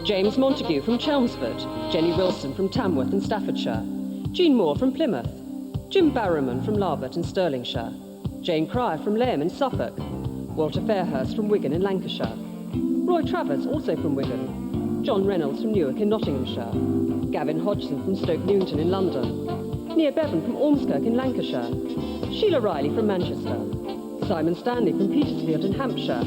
James Montague from Chelmsford, Jenny Wilson from Tamworth in Staffordshire, Jean Moore from Plymouth, Jim Barrowman from Larbert in Stirlingshire, Jane Cryer from Leham in Suffolk, Walter Fairhurst from Wigan in Lancashire, Roy Travers, also from Wigan, John Reynolds from Newark in Nottinghamshire, Gavin Hodgson from Stoke Newington in London, Nia Bevan from Ormskirk in Lancashire, Sheila Riley from Manchester, Simon Stanley from Petersfield in Hampshire,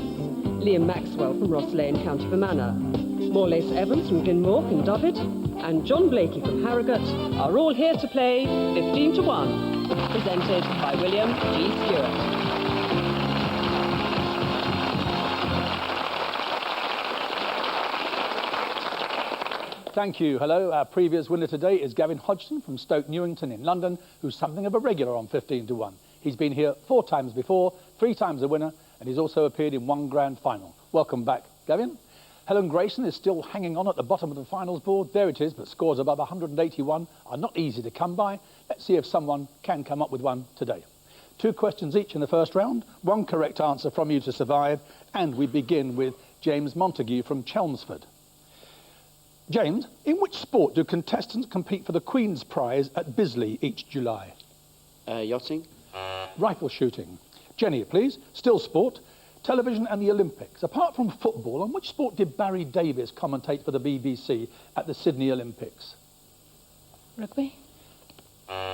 Liam Maxwell from Rosslare, County Fermanagh, Morlace Evans from Glenmork and Dyfed, and John Blakey from Harrogate are all here to play 15 to 1, presented by William G. Stewart. Thank you. Hello. Our previous winner today is Gavin Hodgson from Stoke Newington in London, who's something of a regular on 15 to 1. He's been here 4 times before, 3 times a winner, and he's also appeared in 1 grand final. Welcome back, Gavin. Helen Grayson is still hanging on at the bottom of the finals board. There it is, but scores above 181 are not easy to come by. Let's see if someone can come up with one today. 2 questions each in the first round, 1 correct answer from you to survive, and we begin with James Montague from Chelmsford. James, in which sport do contestants compete for the Queen's Prize at Bisley each July? Yachting. Rifle shooting. Jenny, please. Still sport. Television and the Olympics. Apart from football, on which sport did Barry Davies commentate for the BBC at the Sydney Olympics? Rugby.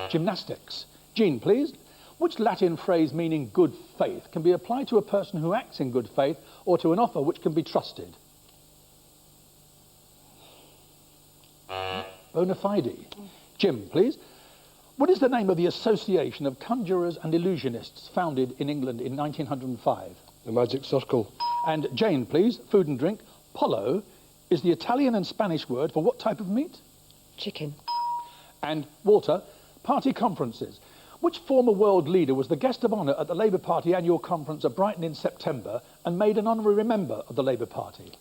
Gymnastics. Jean, please. Which Latin phrase meaning good faith can be applied to a person who acts in good faith or to an offer which can be trusted? Bona fide. Jim, please. What is the name of the Association of Conjurers and Illusionists founded in England in 1905? The Magic Circle. And Jane, please. Food and drink. Pollo is the Italian and Spanish word for what type of meat? Chicken. And Walter, party conferences. Which former world leader was the guest of honour at the Labour Party annual conference at Brighton in September and made an honorary member of the Labour Party?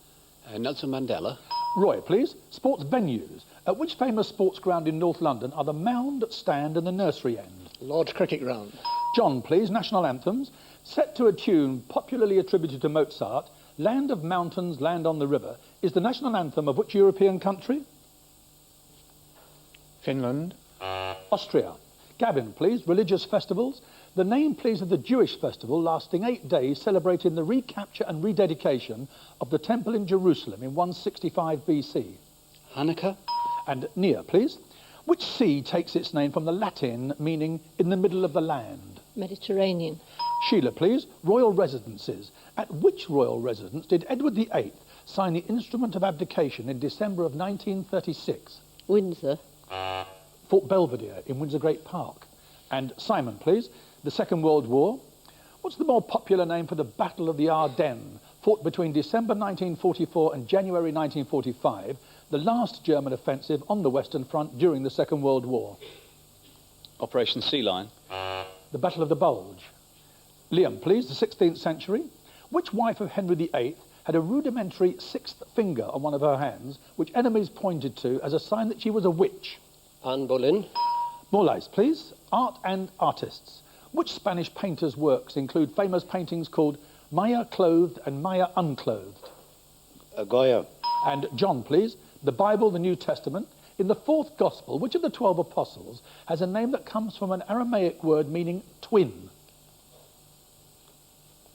Nelson Mandela. Roy, please. Sports venues. At which famous sports ground in North London are the Mound, Stand and the Nursery End? Lord's Cricket Ground. John, please. National anthems. Set to a tune popularly attributed to Mozart, Land of Mountains, Land on the River, is the national anthem of which European country? Finland. Austria. Gavin, please. Religious festivals. The name, please, of the Jewish festival lasting 8 days celebrating the recapture and rededication of the temple in Jerusalem in 165 BC. Hanukkah. And Nia, please. Which sea takes its name from the Latin meaning in the middle of the land? Mediterranean. Sheila, please. Royal residences. At which royal residence did Edward VIII sign the Instrument of Abdication in December of 1936? Windsor. Fort Belvedere in Windsor Great Park. And Simon, please. The Second World War. What's the more popular name for the Battle of the Ardennes, fought between December 1944 and January 1945, the last German offensive on the Western Front during the Second World War? Operation Sea Lion. The Battle of the Bulge. Liam, please. The 16th century. Which wife of Henry VIII had a rudimentary 6th finger on one of her hands, which enemies pointed to as a sign that she was a witch? Anne Boleyn. More lies, please. Art and artists. Which Spanish painters' works include famous paintings called Maya Clothed and Maya Unclothed? Goya. And John, please. The Bible, the New Testament. In the 4th Gospel, which of the 12 apostles has a name that comes from an Aramaic word meaning twin?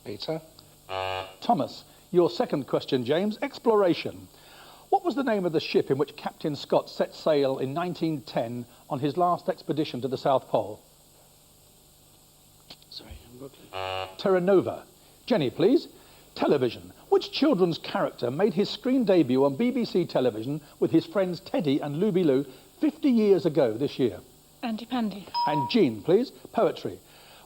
Peter. Thomas. Your second question, James. Exploration. What was the name of the ship in which Captain Scott set sail in 1910 on his last expedition to the South Pole? Sorry, I'm looking. Terra Nova. Jenny, please. Television. Which children's character made his screen debut on BBC television with his friends Teddy and Looby Loo 50 years ago this year? Andy Pandy. And Jean, please. Poetry.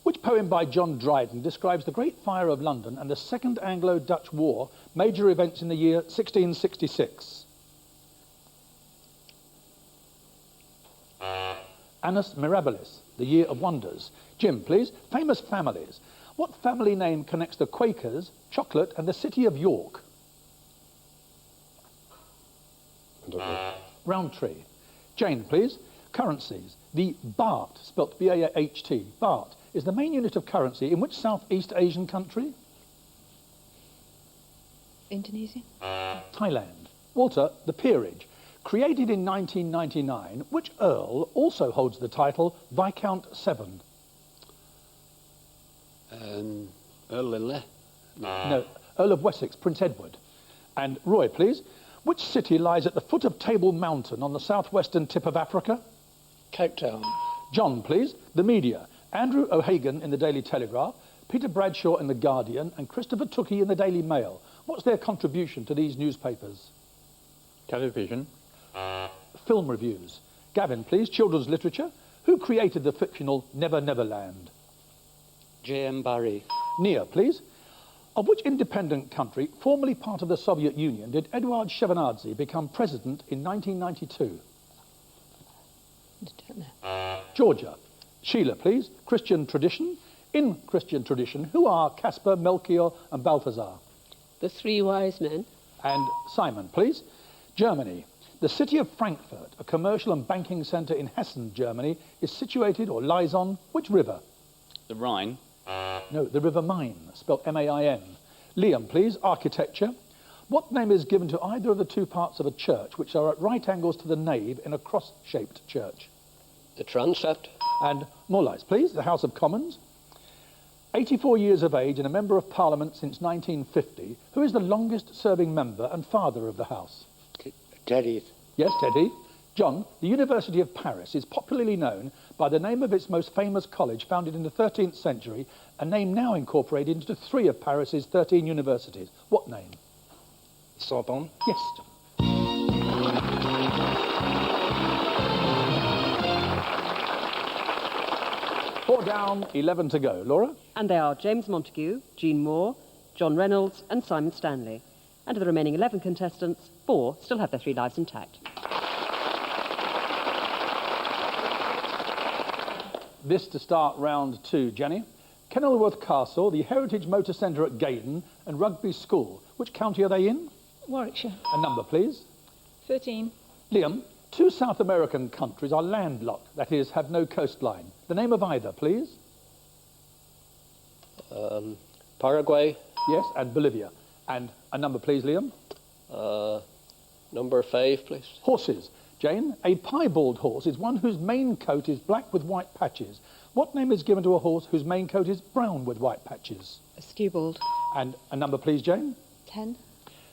Which poem by John Dryden describes the Great Fire of London and the Second Anglo-Dutch War, major events in the year 1666? Annus Mirabilis, the Year of Wonders. Jim, please. Famous families. What family name connects the Quakers, chocolate, and the city of York? I don't know. Roundtree. Jane, please. Currencies. The baht, spelt B-A-H-T, baht, is the main unit of currency in which Southeast Asian country? Indonesia. Thailand. Walter, the peerage. Created in 1999, which Earl also holds the title Viscount Severn? Earl Linley. No, Earl of Wessex, Prince Edward. And Roy, please. Which city lies at the foot of Table Mountain on the southwestern tip of Africa? Cape Town. John, please. The media. Andrew O'Hagan in the Daily Telegraph, Peter Bradshaw in the Guardian, and Christopher Tookie in the Daily Mail. What's their contribution to these newspapers? Television. Film reviews. Gavin, please. Children's literature. Who created the fictional Never Never Land? J.M. Barrie. Nia, please. Of which independent country, formerly part of the Soviet Union, did Eduard Shevardnadze become president in 1992? I don't know. Georgia. Sheila, please. Christian tradition. In Christian tradition, who are Caspar, Melchior and Balthazar? The Three Wise Men. And Simon, please. Germany. The city of Frankfurt, a commercial and banking centre in Hessen, Germany, is situated or lies on which river? The Rhine. No, the River Main, spelled M-A-I-N. Liam, please. Architecture. What name is given to either of the two parts of a church which are at right angles to the nave in a cross-shaped church? The transept. And Morlais, please. The House of Commons. 84 years of age and a Member of Parliament since 1950, who is the longest-serving member and father of the House? Teddy. Yes, Teddy. John, the University of Paris is popularly known by the name of its most famous college, founded in the 13th century, a name now incorporated into 3 of Paris's 13 universities. What name? Sorbonne. Yes, John. 4 down, 11 to go. Laura? And they are James Montague, Jean Moore, John Reynolds and Simon Stanley. And of the remaining 11 contestants, 4 still have their 3 lives intact. This to start round 2, Jenny. Kenilworth Castle, the Heritage Motor Centre at Gaydon and Rugby School. Which county are they in? Warwickshire. A number, please. 13. Liam, 2 South American countries are landlocked, that is, have no coastline. The name of either, please. Paraguay. Yes, and Bolivia. And a number, please, Liam. Number 5, please. Horses. Jane, a piebald horse is one whose main coat is black with white patches. What name is given to a horse whose main coat is brown with white patches? A skewbald. And a number, please, Jane. 10.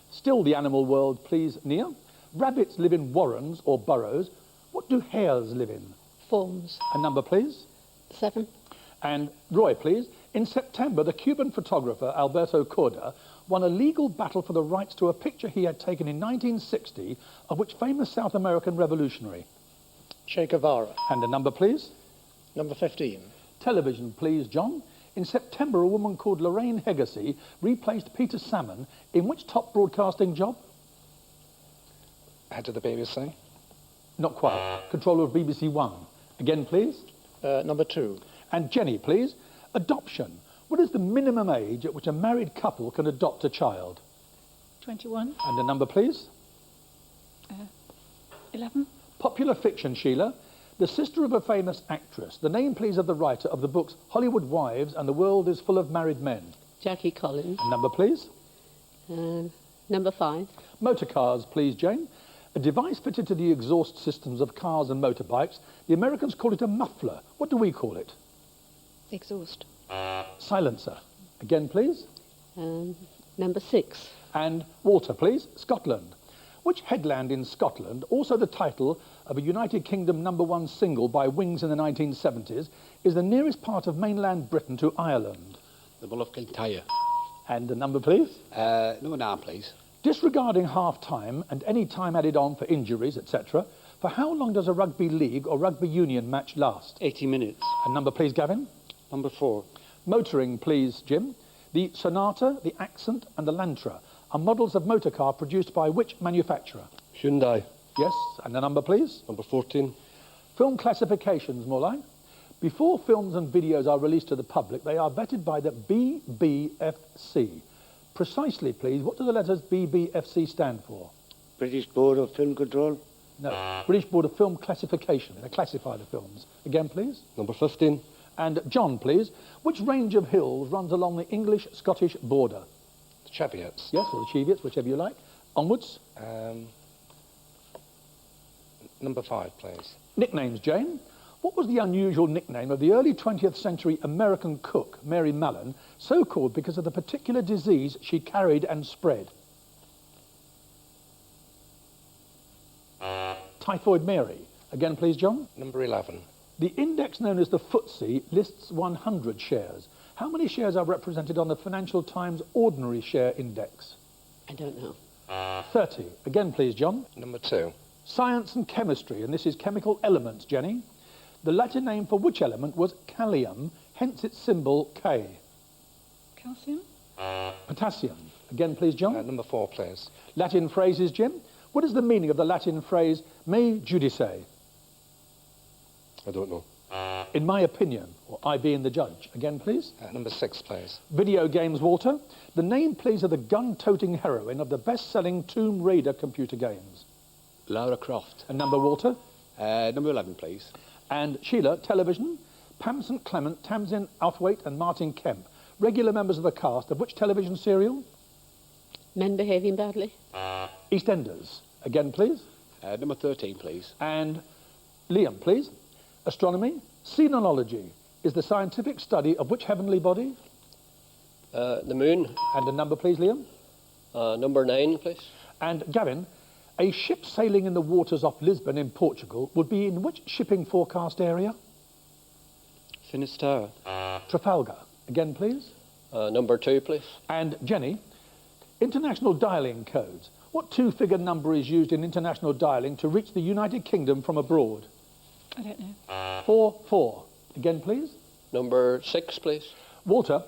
Still the animal world, please, Nia. Rabbits live in warrens or burrows. What do hares live in? Forms. A number, please. 7. And Roy, please. In September, the Cuban photographer Alberto Corda won a legal battle for the rights to a picture he had taken in 1960 of which famous South American revolutionary? Che Guevara. And a number, please. Number 15. Television, please, John. In September, a woman called Lorraine Hegacy replaced Peter Salmon in which top broadcasting job? Head of the BBC. Not quite. Controller of BBC One. Again, please. Number 2. And Jenny, please. Adoption. What is the minimum age at which a married couple can adopt a child? 21. And a number, please. 11. Popular fiction, Sheila. The sister of a famous actress. The name, please, of the writer of the books Hollywood Wives and The World is Full of Married Men. Jackie Collins. A number, please. Number 5. Motor cars, please, Jane. A device fitted to the exhaust systems of cars and motorbikes. The Americans call it a muffler. What do we call it? Exhaust. Silencer. Again, please. Number 6. And Walter, please. Scotland. Which headland in Scotland, also the title of a United Kingdom #1 single by Wings in the 1970s, is the nearest part of mainland Britain to Ireland? The Bull of Kintyre. And a number, please. Number 9, please. Disregarding half-time and any time added on for injuries, etc., for how long does a rugby league or rugby union match last? 80 minutes. A number, please, Gavin. Number 4. Motoring, please, Jim. The Sonata, the Accent and the Lantra are models of motor car produced by which manufacturer? Hyundai. Yes, and the number, please. Number 14. Film classifications, Morline. Before films and videos are released to the public, they are vetted by the BBFC. Precisely, please, what do the letters BBFC stand for? British Board of Film Control. No, British Board of Film Classification. They classify the films. Again, please. Number 15. And John, please. Which range of hills runs along the English-Scottish border? The Cheviots. Yes, or the Cheviots, whichever you like. Onwards. Number 5, please. Nicknames, Jane. What was the unusual nickname of the early 20th century American cook, Mary Mallon, so called because of the particular disease she carried and spread? Typhoid Mary. Again, please, John. Number 11. The index known as the FTSE lists 100 shares. How many shares are represented on the Financial Times Ordinary Share Index? I don't know. 30. Again, please, John. Number 2. Science and chemistry, and this is chemical elements, Jenny. The Latin name for which element was calcium, hence its symbol K? Calcium? Potassium. Again, please, John. Number 4, please. Latin phrases, Jim. What is the meaning of the Latin phrase me judice? I don't know. In my opinion, or I being the judge. Again, please. Number 6, please. Video games, Walter. The name, please, of the gun-toting heroine of the best-selling Tomb Raider computer games. Lara Croft. And number, Walter. Number 11, please. And Sheila, television. Pam St Clement, Tamsin Outhwaite and Martin Kemp. Regular members of the cast of which television serial? Men behaving badly. EastEnders. Again, please. Number 13, please. And Liam, please. Astronomy. Xenology is the scientific study of which heavenly body? The moon. And a number, please, Liam. Number 9, please. And Gavin, a ship sailing in the waters off Lisbon in Portugal would be in which shipping forecast area? Finisterre. Trafalgar. Again, please. Number 2, please. And Jenny, international dialing codes. What two-figure number is used in international dialing to reach the United Kingdom from abroad? I don't know. 44. Again, please. Number 6, please. Walter,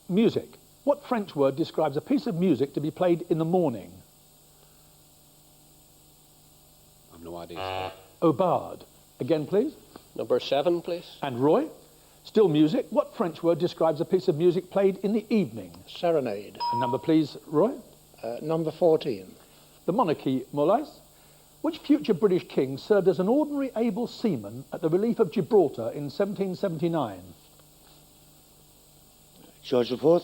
music. What French word describes a piece of music to be played in the morning? I've no idea. Aubade. Again, please. Number 7, please. And Roy, still music. What French word describes a piece of music played in the evening? Serenade. A number, please, Roy. Number 14. The monarchy, Molais. Which future British king served as an ordinary able seaman at the relief of Gibraltar in 1779? George IV.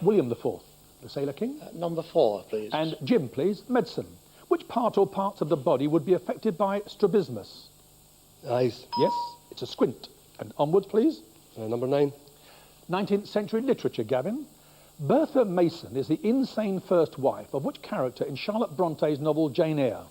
William IV, the sailor king. Number 4, please. And Jim, please, medicine. Which part or parts of the body would be affected by strabismus? Eyes. Yes, it's a squint. And onwards, please. Number 9. 19th century literature, Gavin. Bertha Mason is the insane first wife of which character in Charlotte Bronte's novel Jane Eyre?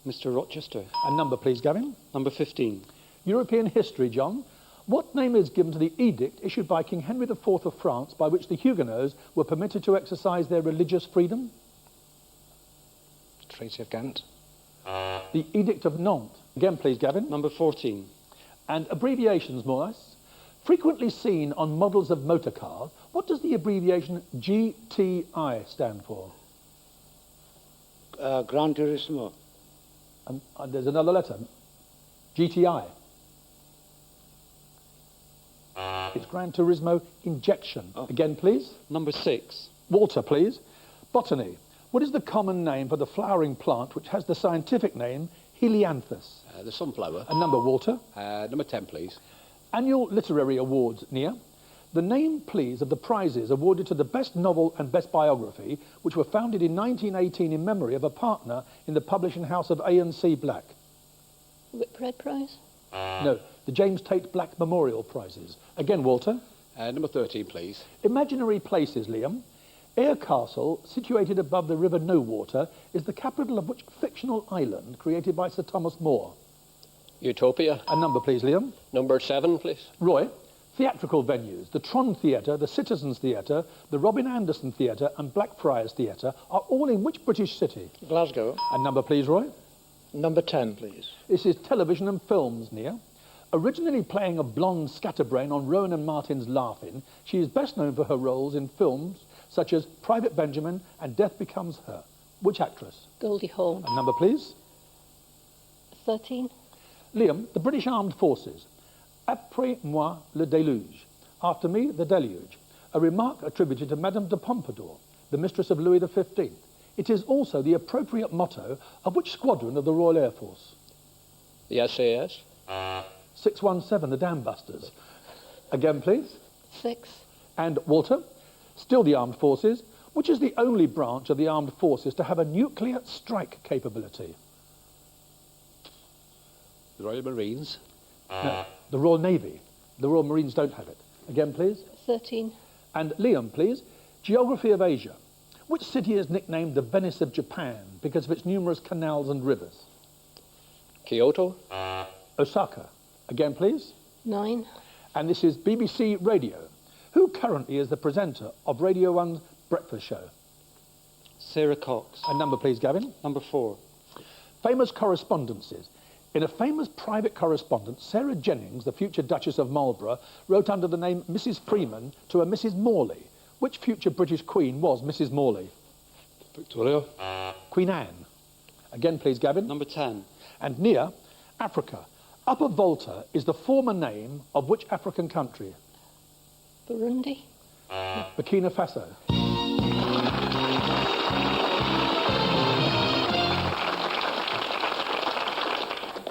Mr. Rochester. And number, please, Gavin. Number 15. European history, John. What name is given to the edict issued by King Henry IV of France by which the Huguenots were permitted to exercise their religious freedom? Treaty of Ghent. The Edict of Nantes. Again, please, Gavin. Number 14. And abbreviations, Maurice. Frequently seen on models of motor cars, what does the abbreviation GTI stand for? Gran Turismo. And there's another letter. GTI. It's Gran Turismo Injection. Again, please. Number 6. Walter, please. Botany. What is the common name for the flowering plant which has the scientific name Helianthus? The sunflower. A number, Walter. Number 10, please. Annual literary awards, Nia. The name, please, of the prizes awarded to the best novel and best biography, which were founded in 1918 in memory of a partner in the publishing house of A&C Black. Whitbread Prize? No, the James Tate Black Memorial Prizes. Again, Walter. Number 13, please. Imaginary places, Liam. Ayr Castle, situated above the River Knowater, is the capital of which fictional island created by Sir Thomas More? Utopia. A number, please, Liam. Number 7, please. Roy. Theatrical venues. The Tron Theatre, the Citizens Theatre, the Robin Anderson Theatre and Blackfriars Theatre are all in which British city? Glasgow. A number, please, Roy. Number 10, please. This is television and films, Nia. Originally playing a blonde scatterbrain on Rowan and Martin's Laugh-In, she is best known for her roles in films such as Private Benjamin and Death Becomes Her. Which actress? Goldie Hawn. A number, please. 13. Liam, the British Armed Forces. Après moi le déluge. After me, the deluge. A remark attributed to Madame de Pompadour, the mistress of Louis XV. It is also the appropriate motto of which squadron of the Royal Air Force? The SAS. 617, the Dam Busters. Again, please. 6. And Walter, still the Armed Forces. Which is the only branch of the armed forces to have a nuclear strike capability? The Royal Marines. No, the Royal Navy. The Royal Marines don't have it. Again, please. 13. And Liam, please. Geography of Asia. Which city is nicknamed the Venice of Japan because of its numerous canals and rivers? Kyoto. Osaka. Again, please. 9. And this is BBC Radio. Who currently is the presenter of Radio 1's breakfast show? Sarah Cox. And number, please, Gavin. Number 4. Famous correspondences. In a famous private correspondence, Sarah Jennings, the future Duchess of Marlborough, wrote under the name Mrs. Freeman to a Mrs. Morley. Which future British Queen was Mrs. Morley? Victoria. Queen Anne. Again, please, Gavin. Number 10. And near Africa. Upper Volta is the former name of which African country? Burundi. Burkina Faso.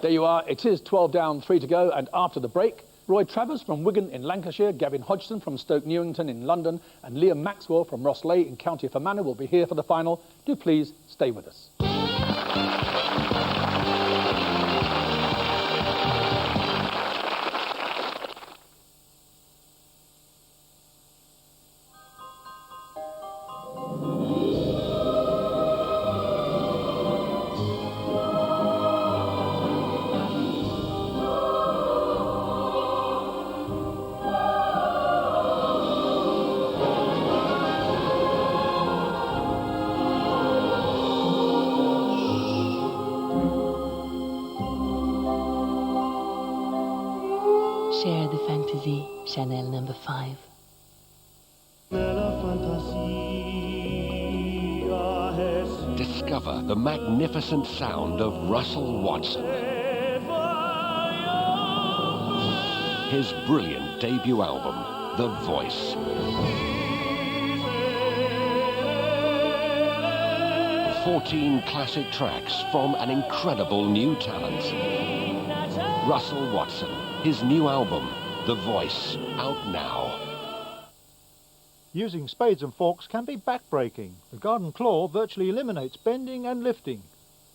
There you are. It is 12 down, 3 to go. And after the break, Roy Travers from Wigan in Lancashire, Gavin Hodgson from Stoke Newington in London, and Liam Maxwell from Rosslea in County Fermanagh will be here for the final. Do please stay with us. Share the fantasy, Chanel number 5. Discover the magnificent sound of Russell Watson. His brilliant debut album, The Voice. 14 classic tracks from an incredible new talent. Russell Watson, his new album, The Voice, out now. Using spades and forks can be backbreaking. The garden claw virtually eliminates bending and lifting.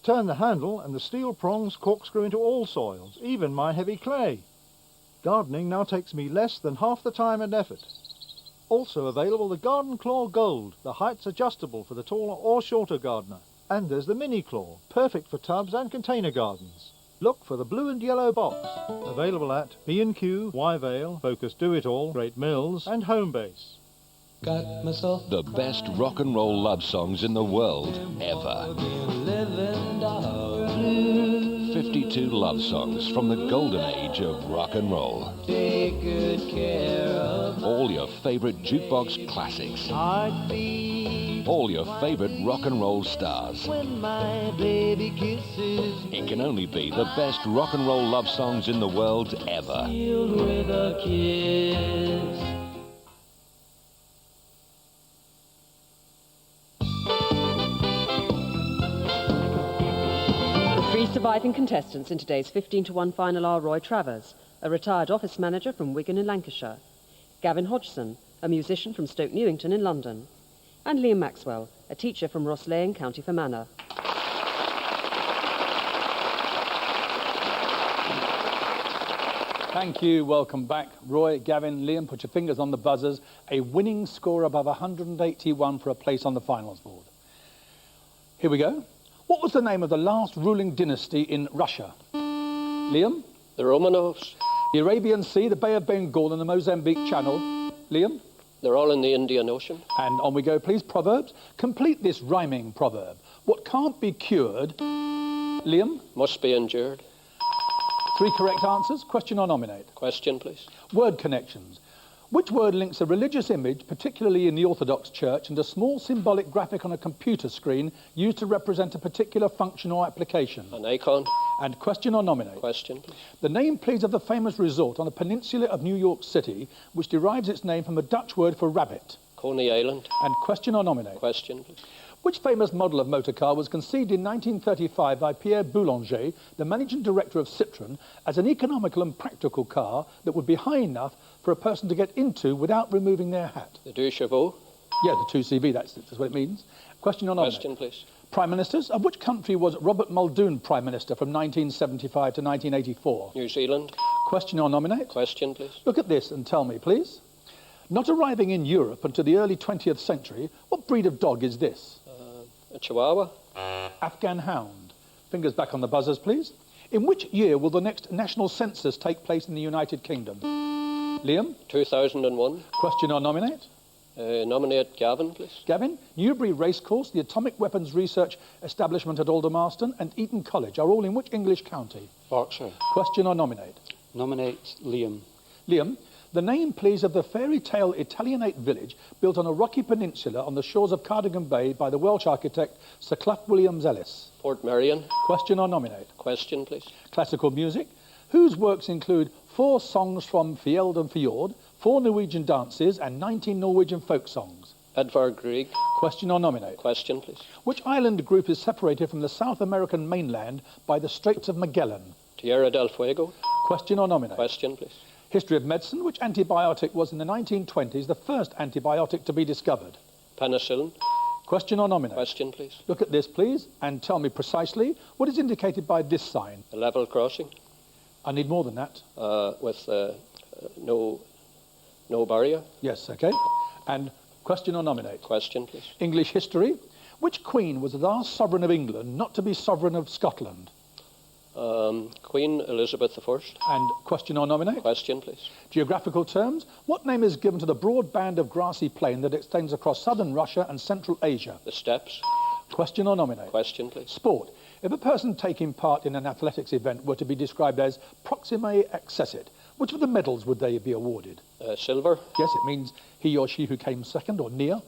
Turn the handle and the steel prongs corkscrew into all soils, even my heavy clay. Gardening now takes me less than half the time and effort. Also available the Garden Claw Gold, the height's adjustable for the taller or shorter gardener. And there's the Mini Claw, perfect for tubs and container gardens. Look for the blue and yellow box. Available at B&Q, Wyvale, Focus Do-It-All, Great Mills and Homebase. Got myself the best rock and roll love songs in the world ever. 52 love songs from the golden age of rock and roll. Take good care of all your favorite jukebox classics. All your favorite rock and roll stars. When my baby kisses it can only be the best rock and roll love songs in the world ever. Sealed with a kiss. Surviving contestants in today's 15-to-1 final are Roy Travers, a retired office manager from Wigan in Lancashire, Gavin Hodgson, a musician from Stoke Newington in London, and Liam Maxwell, a teacher from Rosslea in County Fermanagh. Thank you. Welcome back. Roy, Gavin, Liam, put your fingers on the buzzers. A winning score above 181 for a place on the finals board. Here we go. What was the name of the last ruling dynasty in Russia? Liam? The Romanovs. The Arabian Sea, the Bay of Bengal and the Mozambique Channel. Liam? They're all in the Indian Ocean. And on we go, please. Proverbs. Complete this rhyming proverb. What can't be cured, Liam? Must be endured. 3 correct answers. Question or nominate? Question, please. Word connections. Which word links a religious image, particularly in the Orthodox Church, and a small symbolic graphic on a computer screen used to represent a particular function or application? An icon. And question or nominate? Question, please. The name, please, of the famous resort on the peninsula of New York City, which derives its name from a Dutch word for rabbit? Coney Island. And question or nominate? Question, please. Which famous model of motor car was conceived in 1935 by Pierre Boulanger, the managing director of Citroën, as an economical and practical car that would be high enough for a person to get into without removing their hat? The Deux Chevaux. Yeah, the 2CV, that's what it means. Question or nominate? Question, please. Prime Ministers. Of which country was Robert Muldoon Prime Minister from 1975 to 1984? New Zealand. Question or nominate? Question, please. Look at this and tell me, please. Not arriving in Europe until the early 20th century, what breed of dog is this? A Chihuahua. Afghan hound. Fingers back on the buzzers, please. In which year will the next national census take place in the United Kingdom? Liam? 2001. Question or nominate? Nominate Gavin, please. Gavin, Newbury Racecourse, the Atomic Weapons Research Establishment at Aldermaston and Eton College are all in which English county? Berkshire. Question or nominate? Nominate Liam. Liam, the name, please, of the fairy tale Italianate village built on a rocky peninsula on the shores of Cardigan Bay by the Welsh architect Sir Clough Williams-Ellis. Port Marion. Question or nominate? Question, please. Classical music, whose works include 4 songs from Fjeld and Fjord, 4 Norwegian dances and 19 Norwegian folk songs. Edvard Grieg. Question or nominate? Question, please. Which island group is separated from the South American mainland by the Straits of Magellan? Tierra del Fuego. Question or nominate? Question, please. History of medicine, which antibiotic was in the 1920s the first antibiotic to be discovered? Penicillin. Question or nominate? Question, please. Look at this, please, and tell me precisely what is indicated by this sign. A level crossing. I need more than that. With no barrier. Yes, okay. And question or nominate? Question, please. English history. Which queen was the last sovereign of England not to be sovereign of Scotland? Queen Elizabeth I. And question or nominate? Question, please. Geographical terms. What name is given to the broad band of grassy plain that extends across southern Russia and Central Asia? The steppes. Question or nominate? Question, please. Sport. If a person taking part in an athletics event were to be described as proxime accessit, which of the medals would they be awarded? Silver. Yes, it means he or she who came second or near.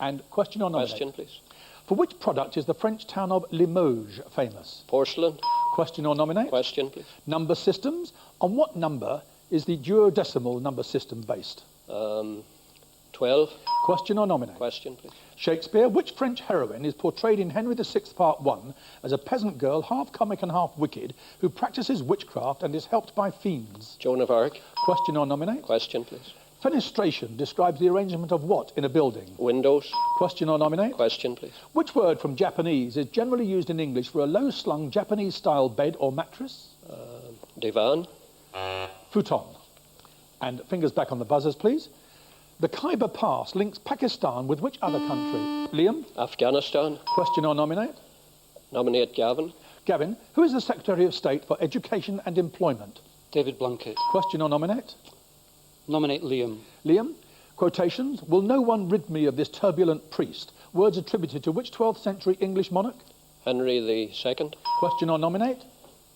And question or nominate? Question, please. For which product is the French town of Limoges famous? Porcelain. Question or nominate? Question, please. Number systems. On what number is the duodecimal number system based? 12. Question or nominate? Question, please. Shakespeare. Which French heroine is portrayed in Henry VI Part 1 as a peasant girl, half comic and half wicked, who practices witchcraft and is helped by fiends? Joan of Arc. Question or nominate? Question, please. Fenestration describes the arrangement of what in a building? Windows. Question or nominate? Question, please. Which word from Japanese is generally used in English for a low-slung Japanese-style bed or mattress? Divan. Futon. And fingers back on the buzzers, please. The Khyber Pass links Pakistan with which other country? Liam? Afghanistan. Question or nominate? Nominate Gavin. Gavin, who is the Secretary of State for Education and Employment? David Blunkett. Question or nominate? Nominate Liam. Liam, quotations. Will no one rid me of this turbulent priest? Words attributed to which 12th century English monarch? Henry II. Question or nominate?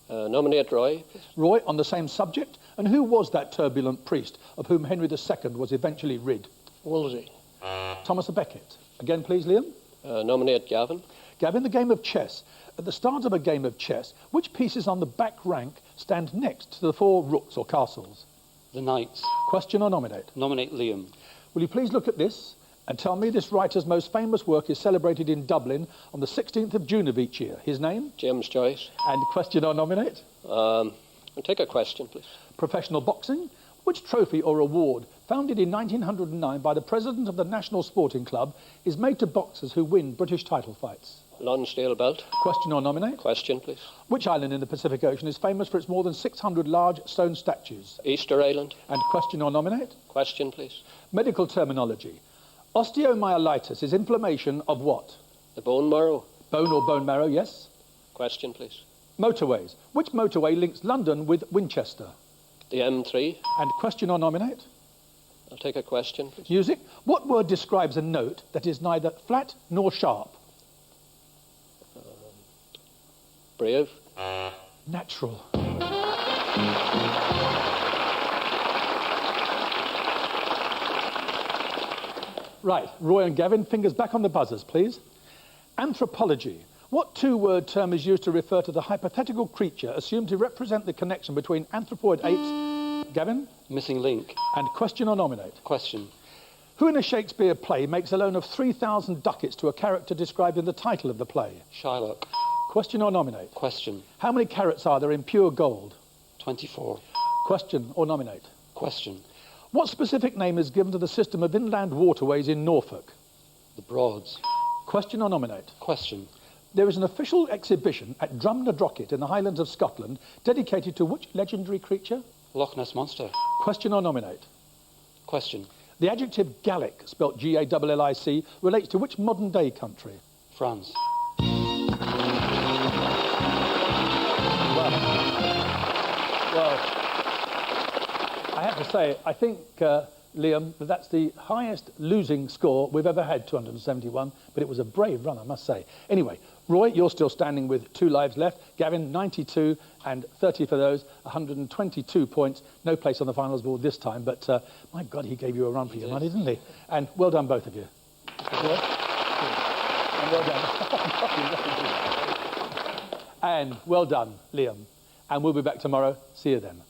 Nominate Roy. Roy, on the same subject. And who was that turbulent priest of whom Henry II was eventually rid? Wolsey. Thomas à Becket. Again, please, Liam. Nominate Gavin. Gavin, the game of chess. At the start of a game of chess, which pieces on the back rank stand next to the 4 rooks or castles? The Knights. Question or nominate? Nominate Liam. Will you please look at this and tell me this writer's most famous work is celebrated in Dublin on the 16th of June of each year? His name? James Joyce. And question or nominate? I'll take a question, please. Professional boxing. Which trophy or award, founded in 1909 by the president of the National Sporting Club, is made to boxers who win British title fights? Lonsdale Belt. Question or nominate? Question, please. Which island in the Pacific Ocean is famous for its more than 600 large stone statues? Easter Island. And question or nominate? Question, please. Medical terminology. Osteomyelitis is inflammation of what? The bone marrow. Bone or bone marrow, yes. Question, please. Motorways. Which motorway links London with Winchester? The M3. And question or nominate? I'll take a question, please. Music. What word describes a note that is neither flat nor sharp? Brave. Natural. Right, Roy and Gavin, fingers back on the buzzers, please. Anthropology. What 2-word term is used to refer to the hypothetical creature assumed to represent the connection between anthropoid apes? Gavin? Missing link. And question or nominate? Question. Who in a Shakespeare play makes a loan of 3,000 ducats to a character described in the title of the play? Shylock. Question or nominate? Question. How many carats are there in pure gold? 24. Question or nominate? Question. What specific name is given to the system of inland waterways in Norfolk? The Broads. Question or nominate? Question. There is an official exhibition at Drumnadrochit in the Highlands of Scotland dedicated to which legendary creature? Loch Ness Monster. Question or nominate? Question. The adjective Gallic, spelt G-A-L-L-I-C, relates to which modern-day country? France. Well, I have to say, I think, Liam, that's the highest losing score we've ever had, 271, but it was a brave run, I must say. Anyway, Roy, you're still standing with 2 lives left. Gavin, 92 and 30 for those, 122 points. No place on the finals board this time, but my God, he gave you a run for your money, didn't he? And well done, both of you. And well done. And well done, Liam. And we'll be back tomorrow. See you then.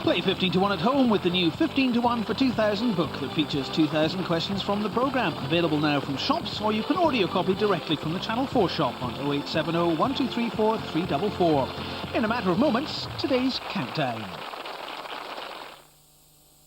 Play 15 to 1 at home with the new 15 to 1 for 2000 book that features 2,000 questions from the programme. Available now from shops, or you can order your copy directly from the Channel 4 shop on 0870 1234 344. In a matter of moments, today's countdown.